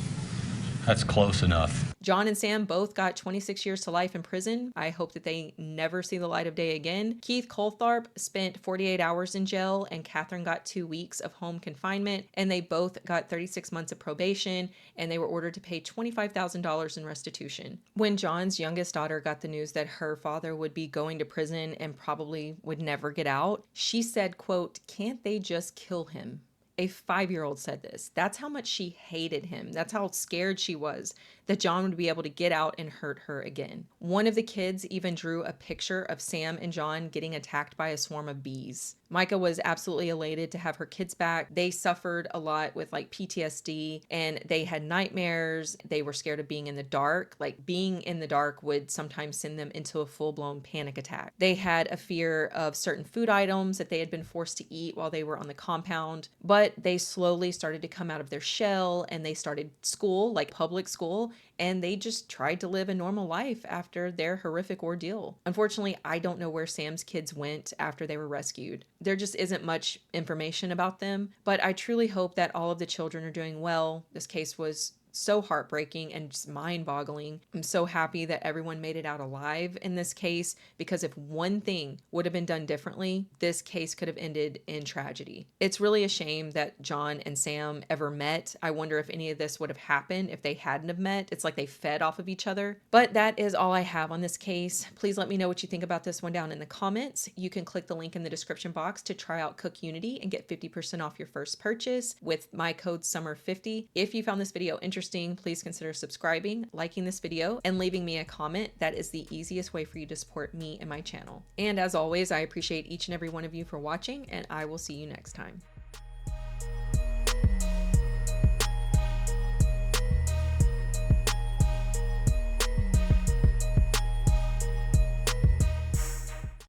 that's close enough. John and Sam both got 26 years to life in prison. I hope that they never see the light of day again. Keith Colthorpe spent 48 hours in jail, and Catherine got 2 weeks of home confinement, and they both got 36 months of probation, and they were ordered to pay $25,000 in restitution. When John's youngest daughter got the news that her father would be going to prison and probably would never get out, she said, quote, "Can't they just kill him?" A 5-year-old said this. That's how much she hated him. That's how scared she was that John would be able to get out and hurt her again. One of the kids even drew a picture of Sam and John getting attacked by a swarm of bees. Micah was absolutely elated to have her kids back. They suffered a lot with PTSD, and they had nightmares. They were scared of being in the dark. Being in the dark would sometimes send them into a full-blown panic attack. They had a fear of certain food items that they had been forced to eat while they were on the compound, but they slowly started to come out of their shell, and they started school, public school, and they just tried to live a normal life after their horrific ordeal. Unfortunately, I don't know where Sam's kids went after they were rescued. There just isn't much information about them, but I truly hope that all of the children are doing well. This case was so heartbreaking and just mind-boggling. I'm so happy that everyone made it out alive in this case, because if one thing would have been done differently, this case could have ended in tragedy. It's really a shame that John and Sam ever met. I wonder if any of this would have happened if they hadn't have met. It's like they fed off of each other. But that is all I have on this case. Please let me know what you think about this one down in the comments. You can click the link in the description box to try out Cook Unity and get 50% off your first purchase with my code SUMMER50. If you found this video interesting, please consider subscribing, liking this video, and leaving me a comment. That is the easiest way for you to support me and my channel. And as always, I appreciate each and every one of you for watching, and I will see you next time.